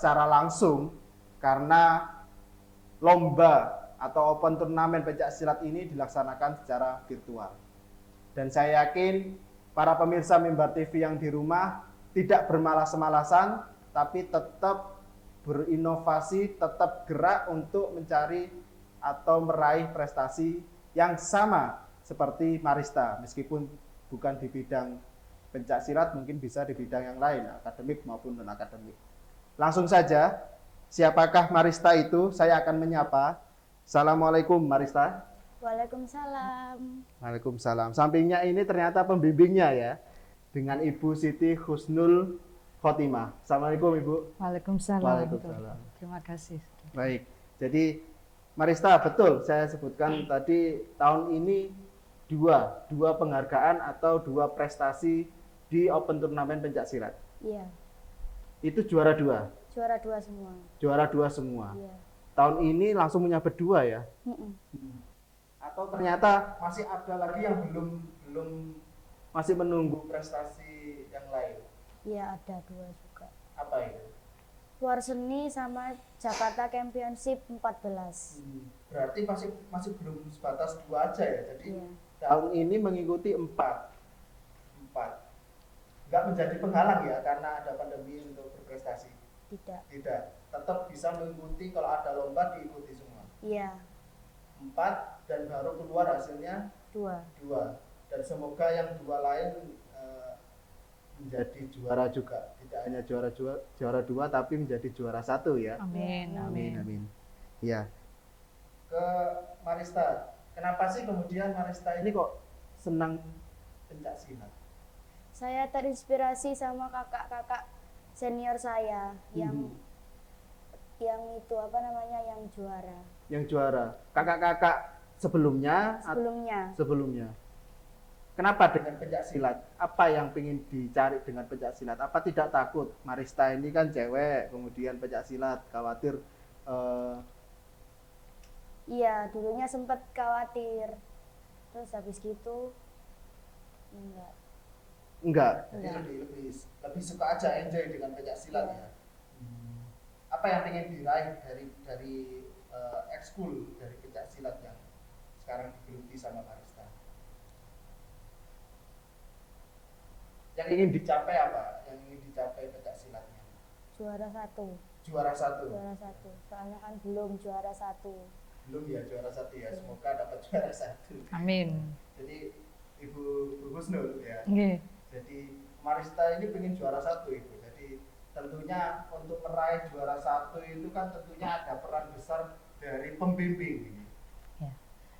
secara langsung karena lomba atau open turnamen pencak silat ini dilaksanakan secara virtual. Dan saya yakin para pemirsa Mimbar TV yang di rumah tidak bermalas-malasan, tapi tetap berinovasi, tetap gerak untuk mencari atau meraih prestasi yang sama seperti Marista, meskipun bukan di bidang pencak silat, mungkin bisa di bidang yang lain, akademik maupun non-akademik. Langsung saja, siapakah Marista itu? Saya akan menyapa. Assalamualaikum Marista. Waalaikumsalam. Waalaikumsalam. Sampingnya ini ternyata pembimbingnya ya, dengan Ibu Siti Husnul Khotimah. Assalamualaikum Ibu. Waalaikumsalam. Waalaikumsalam. Terima kasih. Baik, jadi Marista, betul saya sebutkan tadi tahun ini dua penghargaan atau dua prestasi di Open Turnamen Pencak Silat. Iya, Itu juara dua. juara 2 semua. Juara dua semua. Iya. Tahun ini langsung menyabet dua ya? Mm-mm. Atau ternyata masih ada lagi yang belum masih menunggu prestasi yang lain? Iya, ada 2 juga. Apa itu? Luar seni sama Jakarta Championship 14. Berarti masih belum sebatas dua aja ya. Jadi Iya. tahun ini mengikuti empat. Nggak menjadi penghalang ya karena ada pandemi untuk berprestasi. Tidak. Tidak, tetap bisa mengikuti, kalau ada lomba diikuti semua. Iya, 4 dan baru keluar hasilnya 2. 2. Dan semoga yang 2 lain menjadi juara juga. Tidak hanya juara 2 tapi menjadi juara 1 ya. Amin. Amin. Ya. Ke Marista, kenapa sih kemudian Marista ini kok senang pencak silat? Saya terinspirasi sama kakak-kakak senior saya yang itu apa namanya, yang juara. Yang juara. Kakak-kakak sebelumnya? Sebelumnya. Kenapa dengan pencak silat? Apa yang ingin dicari dengan pencak silat? Apa tidak takut? Marista ini kan cewek, kemudian pencak silat, khawatir. Iya, dulunya sempat khawatir. Terus habis gitu Enggak. Jadi Enggak. lebih suka aja, enjoy dengan pencak silat ya. Apa yang ingin diraih dari ekskul dari pencak silat yang sekarang digeluti sama Marista? Yang ingin dicapai apa? Yang ingin dicapai pencak silatnya? juara 1. Juara 1. Juara 1. Soalnya kan belum juara 1. Belum ya juara 1 ya. Semoga dapat juara 1. Amin. Jadi Ibu Husnul ya. Nggih. Jadi Marista ini pengen juara 1 Ibu. Jadi tentunya untuk meraih juara 1 itu kan tentunya ada peran besar dari pembimbing ini. Ya.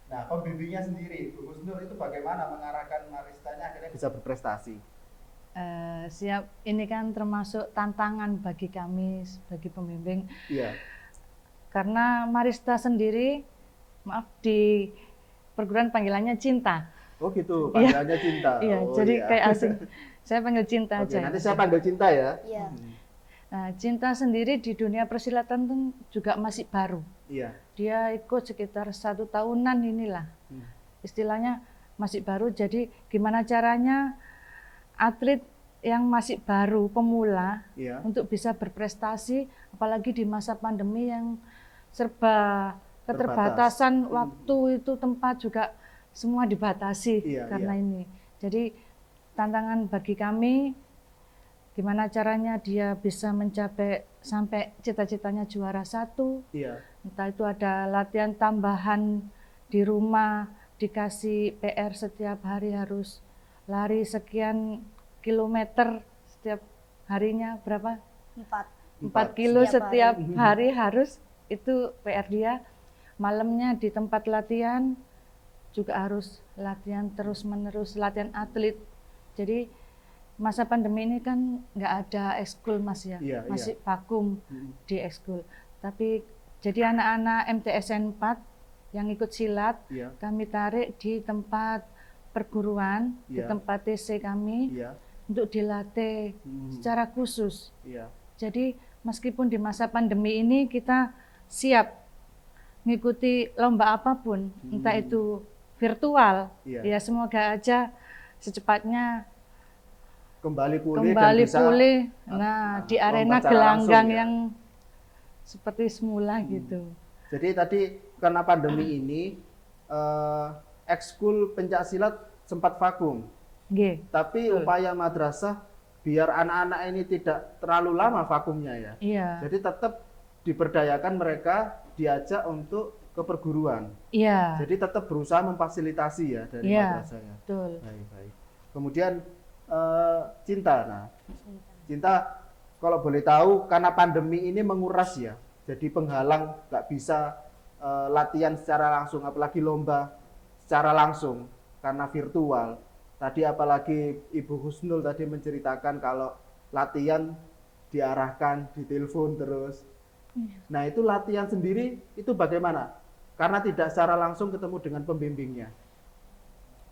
Nah, pembimbingnya sendiri, Bu Husnul itu bagaimana mengarahkan Maristanya akhirnya bisa berprestasi? Siap, ini kan termasuk tantangan bagi kami sebagai pembimbing. Iya. Karena Marista sendiri, maaf, di perguruan panggilannya Cinta. Oh gitu, panggilannya Cinta. Iya, Oh, jadi iya. kayak asing. Saya panggil Cinta Oke, aja. nanti saya panggil Cinta ya. Iya. Nah, Cinta sendiri di dunia persilatan tuh juga masih baru. Iya. Dia ikut sekitar 1 tahunan inilah. Istilahnya masih baru, jadi gimana caranya atlet yang masih baru, pemula, Iya. untuk bisa berprestasi, apalagi di masa pandemi yang serba keterbatasan waktu, itu tempat juga semua dibatasi karena ini. Jadi tantangan bagi kami, gimana caranya dia bisa mencapai sampai cita-citanya juara 1. Iya. Entah itu ada latihan tambahan di rumah, dikasih PR setiap hari harus lari sekian kilometer setiap harinya, berapa? 4 kilo setiap hari harus, itu PR dia. Malamnya di tempat latihan juga harus latihan terus-menerus, latihan atlet. Jadi masa pandemi ini kan nggak ada ekskul Mas ya, masih vakum di ekskul. Tapi jadi anak-anak MTSN 4 yang ikut silat, kami tarik di tempat perguruan, di tempat TC kami, untuk dilatih secara khusus. Jadi meskipun di masa pandemi ini kita siap mengikuti lomba apapun, entah itu virtual, ya semoga aja secepatnya kembali pulih di arena gelanggang yang seperti semula gitu. Jadi tadi karena pandemi ini ekskul pencak silat sempat vakum. Nggih. Tapi Betul. upaya madrasah biar anak-anak ini tidak terlalu lama vakumnya ya. Iya. Jadi tetap diberdayakan mereka diajak untuk ke perguruan. Iya. Jadi tetap berusaha memfasilitasi ya dari Iya. madrasahnya. Betul. Baik. Kemudian Cinta. Nah, Cinta. Cinta kalau boleh tahu karena pandemi ini menguras ya. Jadi penghalang nggak bisa latihan secara langsung, apalagi lomba secara langsung karena virtual. Tadi apalagi Ibu Husnul tadi menceritakan kalau latihan diarahkan di telepon terus. Nah itu latihan sendiri itu bagaimana? Karena tidak secara langsung ketemu dengan pembimbingnya.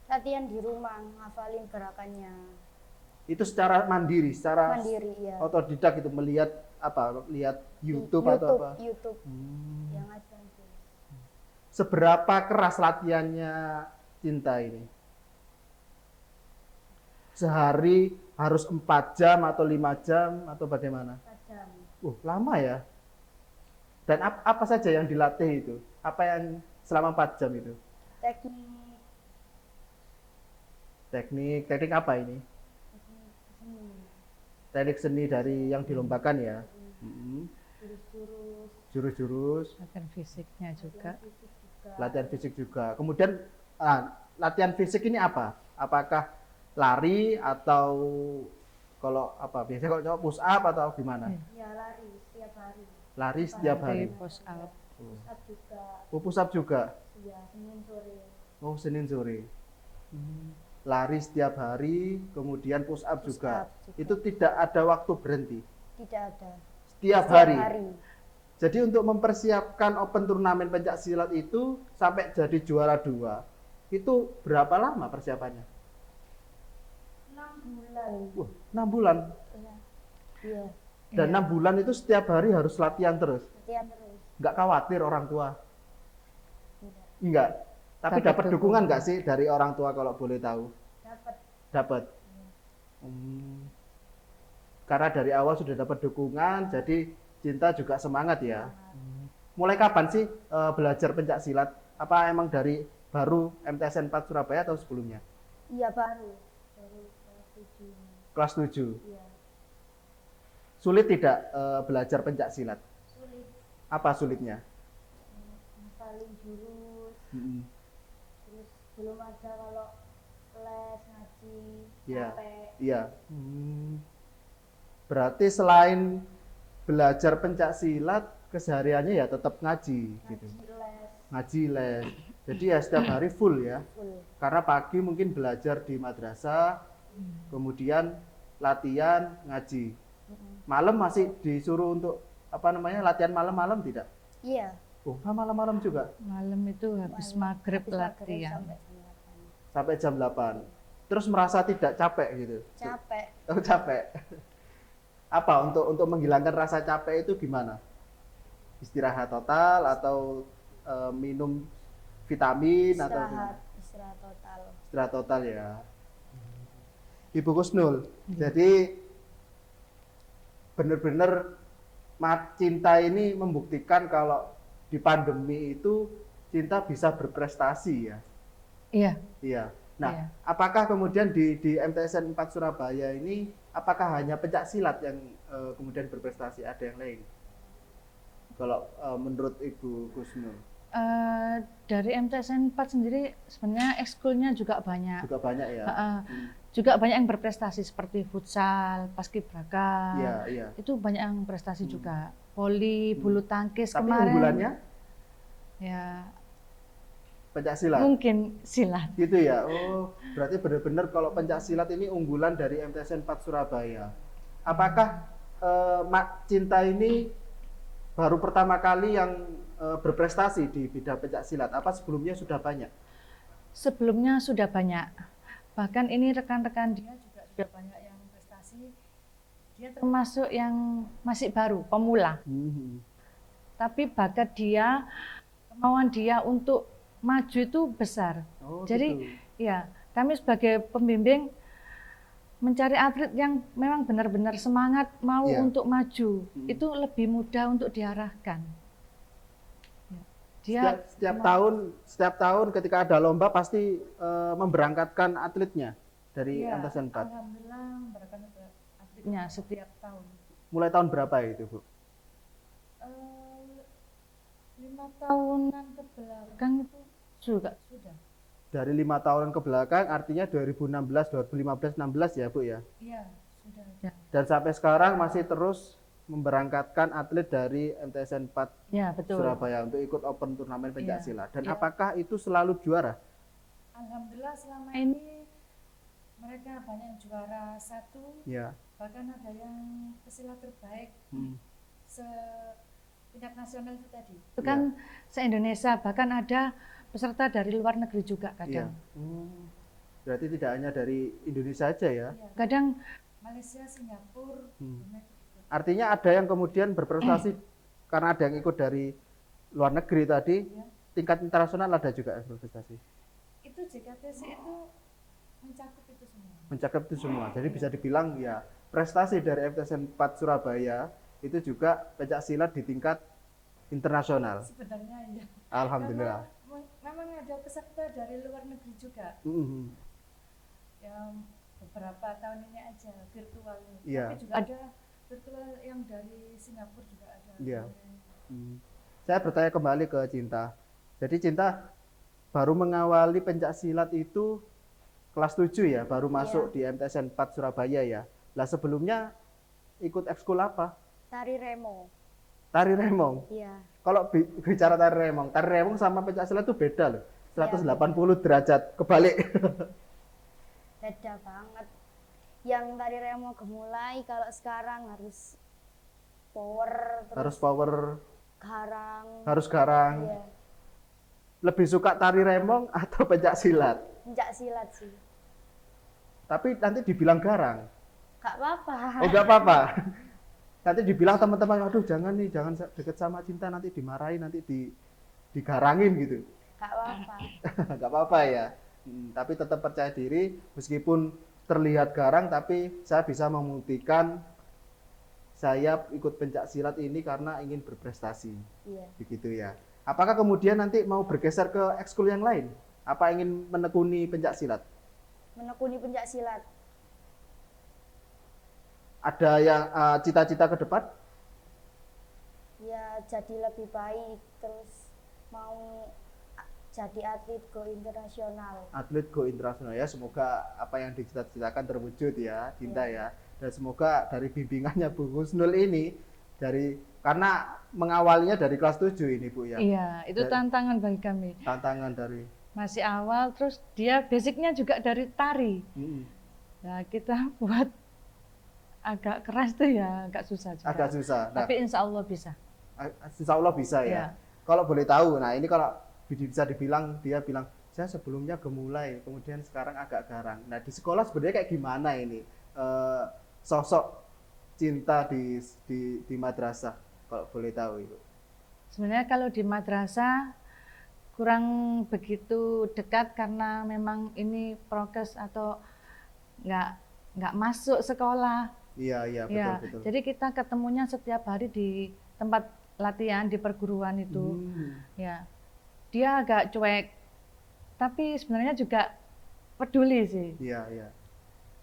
Latihan di rumah, ngafalin gerakannya. Itu secara mandiri, secara Mandiri, ya. otodidak itu melihat apa? Lihat YouTube atau apa? YouTube. Yang ada itu. Seberapa keras latihannya Cinta ini? Sehari harus 4 jam atau 5 jam atau bagaimana? Tajam. Lama ya. Dan apa saja yang dilatih itu? Apa yang selama 4 jam itu? Teknik Teknik apa ini? seni. Teknik seni dari yang dilombakan ya. Jurus-jurus. Jurus-jurus, Latihan fisiknya juga. Fisik juga. latihan fisik juga. Kemudian latihan fisik ini apa? Apakah lari atau kalau apa? Biasanya kalau cowok push up atau gimana? Ya lari setiap hari. Lari setiap hari. Push up. Push up juga. Push up juga. Ya, Senin sore. Senin sore. Lari setiap hari, kemudian push up Push juga. up juga. Itu tidak ada waktu berhenti. Tidak ada. Setiap hari. Jadi untuk mempersiapkan open turnamen pencak silat itu sampai jadi juara 2, itu berapa lama persiapannya? 6 bulan. 6 bulan. Iya. Dan 6 bulan itu setiap hari harus latihan terus. Latihan terus. Nggak khawatir orang tua? Tidak. Enggak. Tapi Dapat dapat dukungan nggak sih dari orang tua kalau boleh tahu? Dapat. Dapat. Karena dari awal sudah dapat dukungan, jadi Cinta juga semangat ya. Mulai kapan sih belajar pencak silat? Apa emang dari baru MTSN 4 Surabaya atau sebelumnya? Iya baru. Baru kelas 7. Kelas 7. Iya. Sulit tidak belajar pencak silat? Sulit. Apa sulitnya? Ngafalin jurus. Terus belum ada kalau les ngaji. Iya. Capek. Iya. Berarti selain belajar pencak silat, kesehariannya ya tetap ngaji gitu. Ngaji les. Ngaji les. Jadi ya setiap hari full ya. Full. Karena pagi mungkin belajar di madrasah, kemudian latihan ngaji. Malam masih disuruh untuk latihan malam-malam tidak? Iya. Malam-malam juga Malam itu habis maghrib latihan. Sampai jam 8. sampai jam 8. Terus merasa tidak capek gitu? Capek. Capek. Apa untuk menghilangkan rasa capek itu gimana? Istirahat total atau minum vitamin atau gimana? Istirahat total. Istirahat total ya. Ibu Husnul, jadi benar-benar Cinta ini membuktikan kalau di pandemi itu Cinta bisa berprestasi ya. Iya. Iya. Nah, Iya. apakah kemudian di MTSN 4 Surabaya ini apakah hanya pencak silat yang kemudian berprestasi, ada yang lain? Kalau menurut Ibu Husnul? Dari MTSN 4 sendiri sebenarnya ekskulnya juga banyak. Juga banyak ya. Juga banyak yang berprestasi seperti futsal, paskibraka. Iya, iya. Itu banyak yang prestasi juga. Voli, bulu tangkis Tapi kemarin. unggulannya Ya, pencak silat. mungkin silat. Gitu ya. Berarti benar-benar kalau pencak silat ini unggulan dari MTSN 4 Surabaya. Apakah Cinta ini baru pertama kali yang berprestasi di bidang pencak silat? Apa sebelumnya sudah banyak? Sebelumnya sudah banyak. Bahkan ini rekan-rekan dia juga sudah banyak yang prestasi. Dia termasuk yang masih baru, pemula. Tapi bakat dia, kemauan dia untuk maju itu besar. Jadi gitu. ya, kami sebagai pembimbing mencari atlet yang memang benar-benar semangat mau Iya. untuk maju, itu lebih mudah untuk diarahkan. Ya. Dia Setiap tahun ketika ada lomba pasti memberangkatkan atletnya dari ya, MTS 4. alhamdulillah memberangkatkan atletnya setiap tahun. Mulai tahun berapa itu, Bu? 5 tahunan ke belakang itu sudah. Dari 5 tahun ke belakang, artinya 2016, 2015, 16 ya, Bu ya. Iya, sudah ada. Dan sampai sekarang masih terus memberangkatkan atlet dari MTSN 4 Ya, betul. Surabaya untuk ikut open turnamen pencak Iya. silat. Dan Iya. apakah itu selalu juara? Alhamdulillah selama ini mereka banyak yang juara 1, Ya. bahkan ada yang pesilat terbaik tingkat nasional itu tadi. Itu kan se-Indonesia, bahkan ada peserta dari luar negeri juga Iya. kadang. Berarti tidak hanya dari Indonesia saja ya. Iya. Kadang Malaysia, Singapura. Artinya ada yang kemudian berprestasi karena ada yang ikut dari luar negeri tadi, tingkat internasional ada juga yang berprestasi. Itu JKTC itu mencakup itu semua. Mencakup itu semua. Jadi bisa dibilang ya prestasi dari MTSN 4 Surabaya itu juga pencak silat di tingkat internasional. Sebenarnya iya. Alhamdulillah. Karena memang ada peserta dari luar negeri juga. Yang beberapa tahun ini aja virtual. Iya. Tapi juga ada virtual yang dari Singapura juga ada. Iya. Saya bertanya kembali ke Cinta. Jadi Cinta baru mengawali pencak silat itu kelas 7 ya, baru masuk di MTSN 4 Surabaya ya. Lah sebelumnya ikut ekskul apa? Tari remo. Tari remong. Iya. Kalau bicara tari remong sama pencak silat itu beda loh. 180 derajat kebalik. Beda banget. Yang tari remo gemulai, kalau sekarang harus power, terus Harus power, garang. harus garang. Iya. Lebih suka tari remong atau pencak silat? Pencak silat sih. Tapi nanti dibilang garang. Gak apa-apa. Oh, nggak apa-apa. Nanti dibilang teman-teman, aduh jangan nih, jangan deket sama Cinta, nanti dimarahin, nanti digarangin gitu. Gak apa-apa. Nggak apa-apa ya. Tapi tetap percaya diri, meskipun terlihat garang, tapi saya bisa membuktikan saya ikut pencak silat ini karena ingin berprestasi. Iya. Begitu ya. Apakah kemudian nanti mau bergeser ke ekskul yang lain? Apa ingin menekuni pencak silat? Menekuni pencak silat. Ada yang cita-cita ke depan? Ya jadi lebih baik, terus mau jadi atlet go internasional. Atlet go internasional ya, semoga apa yang dicita-citakan terwujud ya, Cinta ya. Dan semoga dari bimbingannya Bu Husnul ini, karena mengawalnya dari kelas 7 ini Bu ya. Iya, itu tantangan bagi kami. Tantangan dari Masih awal, terus dia basicnya juga dari tari. Nah, kita buat agak keras tuh ya, agak susah juga. agak susah. Nah, Tapi insya Allah bisa. insya Allah bisa ya. Iya. Kalau boleh tahu, nah ini kalau bisa dibilang, dia bilang, saya sebelumnya gemulai, kemudian sekarang agak garang. Nah di sekolah sebenarnya kayak gimana ini sosok Cinta di madrasah, kalau boleh tahu Ibu? Sebenarnya kalau di madrasah kurang begitu dekat karena memang ini prokes atau nggak masuk sekolah. Iya, Ya, betul. jadi kita ketemunya setiap hari di tempat latihan di perguruan itu. Ya, dia agak cuek, tapi sebenarnya juga peduli sih. Iya.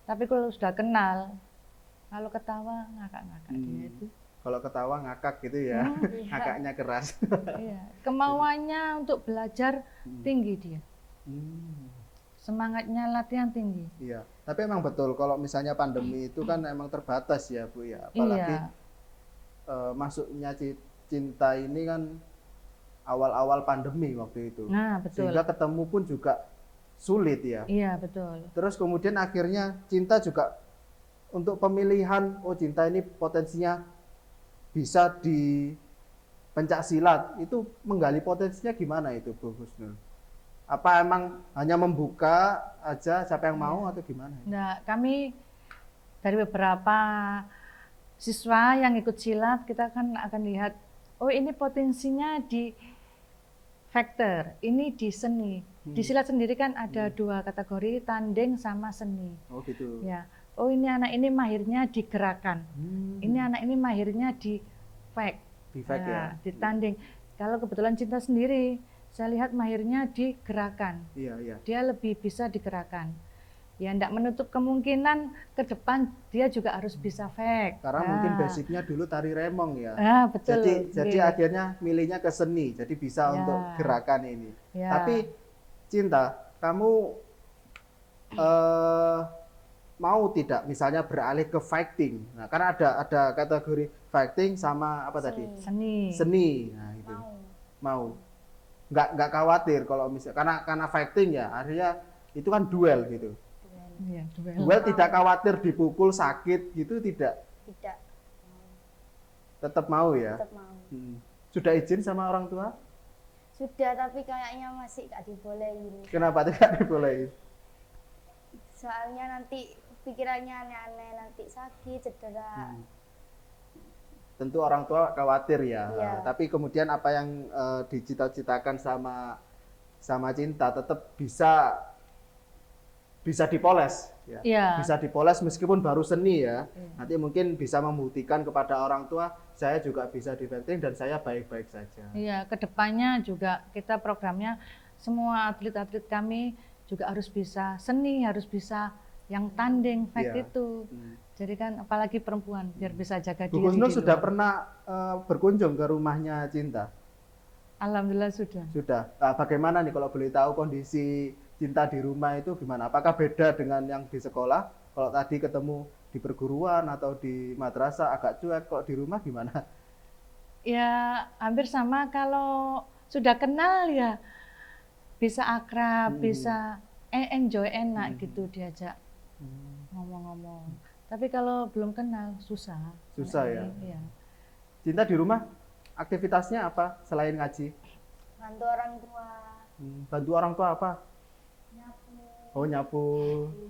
Tapi kalau sudah kenal, kalau ketawa ngakak-ngakak dia itu. Kalau ketawa ngakak gitu ya, ngakaknya keras. Iya, kemauannya untuk belajar tinggi dia. Semangatnya latihan tinggi. Iya, tapi emang betul kalau misalnya pandemi itu kan emang terbatas ya Bu ya. Apalagi masuknya Cinta ini kan awal-awal pandemi waktu itu. Nah, betul. Sehingga ketemu pun juga sulit ya. Iya, betul. Terus kemudian akhirnya Cinta juga untuk pemilihan, oh Cinta ini potensinya bisa di pencak silat, itu menggali potensinya gimana itu Bu Husnul? Apa emang hanya membuka aja siapa yang mau atau gimana? Nah, kami dari beberapa siswa yang ikut silat, kita kan akan lihat, oh ini potensinya di factor, ini di seni. Di silat sendiri kan ada dua kategori, tanding sama seni. Oh gitu. Ya, oh ini anak ini mahirnya di gerakan, ini anak ini mahirnya di fake, Di fake ya. ditanding. Kalau kebetulan Cinta sendiri, saya lihat mahirnya di gerakan, Iya, iya. dia lebih bisa di gerakan. Ya enggak menutup kemungkinan ke depan dia juga harus bisa fake. Karena mungkin basicnya dulu tari remong ya. Betul. Jadi akhirnya milihnya ke seni, jadi bisa Ya. untuk gerakan ini. Ya. Tapi Cinta, kamu mau tidak misalnya beralih ke fighting? Nah, karena ada kategori fighting sama apa tadi? Seni. Seni. Nah, itu. Mau. Nggak khawatir kalau misalnya karena fighting ya, akhirnya itu kan duel gitu. Iya, Duel tidak khawatir dipukul sakit gitu tidak? Tidak. Tetap mau ya? Tetap mau. Sudah izin sama orang tua? Sudah, tapi kayaknya masih gak dibolehin. Kenapa tidak dibolehin? Soalnya nanti pikirannya aneh-aneh, nanti sakit, cedera. Tentu orang tua khawatir ya. Iya. Tapi kemudian apa yang dicita-citakan sama Cinta tetap bisa dipoles ya. Iya. Bisa dipoles meskipun baru seni ya. Nanti mungkin bisa membuktikan kepada orang tua saya juga bisa di fighting dan saya baik-baik saja. Iya, kedepannya juga kita programnya semua atlet-atlet kami juga harus bisa seni, harus bisa yang tanding fight Iya. itu. Jadi kan apalagi perempuan biar bisa jaga Bu diri. Husnul di sudah luar. pernah berkunjung ke rumahnya Cinta? Alhamdulillah sudah. Sudah. Nah, bagaimana nih kalau boleh tahu kondisi Cinta di rumah itu gimana? Apakah beda dengan yang di sekolah? Kalau tadi ketemu di perguruan atau di madrasah agak cuek, kok di rumah gimana? Ya hampir sama, kalau sudah kenal ya bisa akrab, bisa enjoy enak gitu diajak ngomong-ngomong. Tapi kalau belum kenal susah. Susah ya? Iya. Cinta di rumah aktivitasnya apa selain ngaji? Bantu orang tua, Bantu orang tua apa? nyapu, Oh nyapu,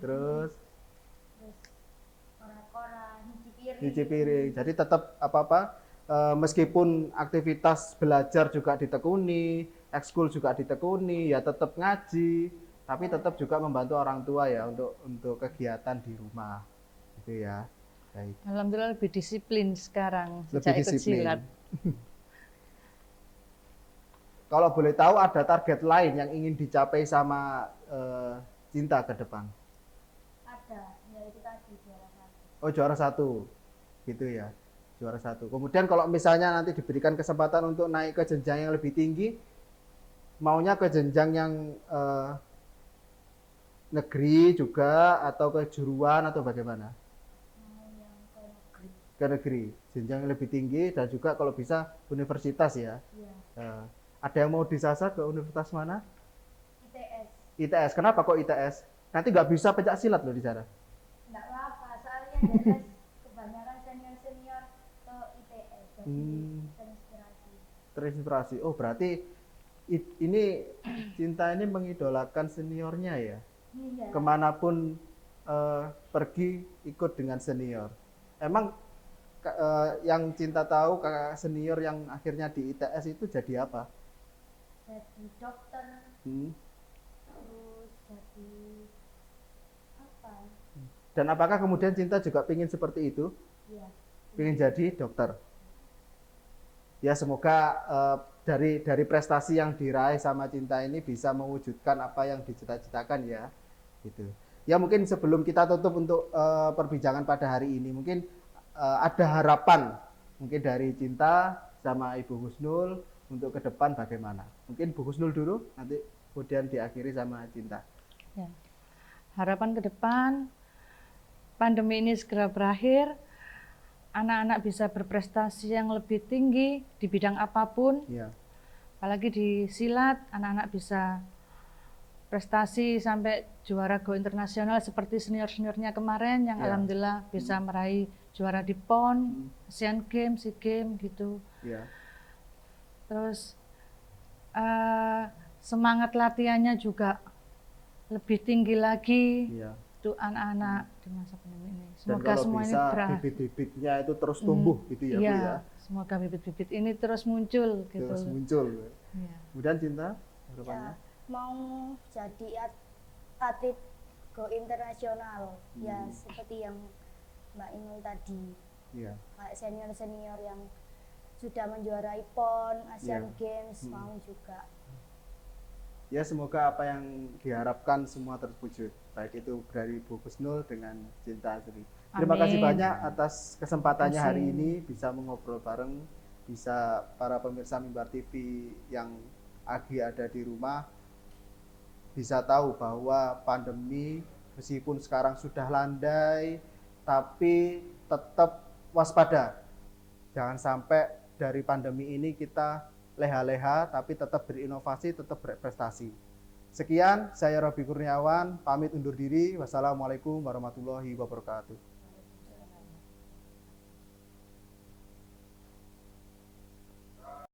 terus korak-korak, nyuci piring. nyuci piring. Jadi tetap apa-apa meskipun aktivitas belajar juga ditekuni, ekskul juga ditekuni, ya tetap ngaji, tapi tetap juga membantu orang tua ya untuk kegiatan di rumah. Gitu ya. Baik. Alhamdulillah lebih disiplin sekarang Lebih sejak ikut disiplin. silat. Kalau boleh tahu ada target lain yang ingin dicapai sama Cinta ke depan? Ada, ya itu tadi juara satu. Oh juara satu, gitu ya, juara satu. Kemudian kalau misalnya nanti diberikan kesempatan untuk naik ke jenjang yang lebih tinggi, maunya ke jenjang yang negeri juga atau kejuruan atau bagaimana? Mau yang ke negeri. Ke negeri, jenjang yang lebih tinggi dan juga kalau bisa universitas ya. Iya. Ada yang mau disasar ke universitas mana? ITS. ITS. Kenapa kok ITS? Nanti nggak bisa pencak silat loh di sana. Enggak apa-apa, soalnya dari kebanyakan senior-senior ke ITS. Jadi terinspirasi. Terinspirasi. Oh berarti ini Cinta ini mengidolakan seniornya ya. Iya. Kemanapun pergi ikut dengan senior. Emang yang Cinta tahu kakak senior yang akhirnya di ITS itu jadi apa? Jadi dokter, terus jadi apa? Dan apakah kemudian Cinta juga ingin seperti itu? Iya. Ingin jadi dokter? Ya semoga dari prestasi yang diraih sama Cinta ini bisa mewujudkan apa yang dicita-citakan ya. Gitu. Ya mungkin sebelum kita tutup untuk perbincangan pada hari ini, mungkin ada harapan mungkin dari Cinta sama Ibu Husnul untuk ke depan bagaimana? Mungkin Bu Husnul dulu, nanti kemudian diakhiri sama Cinta. Ya. Harapan ke depan, pandemi ini segera berakhir, anak-anak bisa berprestasi yang lebih tinggi di bidang apapun, Ya. apalagi di silat, anak-anak bisa prestasi sampai juara go internasional seperti senior-seniornya kemarin yang Ya. alhamdulillah bisa meraih juara di PON, Asian Games, SEA Games gitu. Ya. Terus semangat latihannya juga lebih tinggi lagi Ya. untuk anak-anak di masa pandemi ini. Dan Semoga kalau semua ini bisa berakhir. bibit-bibitnya itu terus tumbuh gitu ya Bu Iya, ya. semoga bibit-bibit ini terus muncul gitu. Terus muncul. Iya. Kemudian Cinta harapannya? Ya, mau jadi atlet go internasional. Ya Hmm. seperti yang Mbak Inul tadi, Iya. kayak senior-senior yang sudah menjuarai PON, Asian Iya. Games Hmm. mau juga. Ya semoga apa yang diharapkan semua terwujud, baik itu dari Bu Gusnul dengan Cinta Asri. Terima kasih Amin. banyak atas kesempatannya Terima hari kasih. ini bisa mengobrol bareng, bisa para pemirsa Mimbar TV yang lagi ada di rumah bisa tahu bahwa pandemi meskipun sekarang sudah landai, tapi tetap waspada. Jangan sampai dari pandemi ini kita leha-leha, tapi tetap berinovasi, tetap berprestasi. Sekian, saya Robi Kurniawan, pamit undur diri. Wassalamualaikum warahmatullahi wabarakatuh.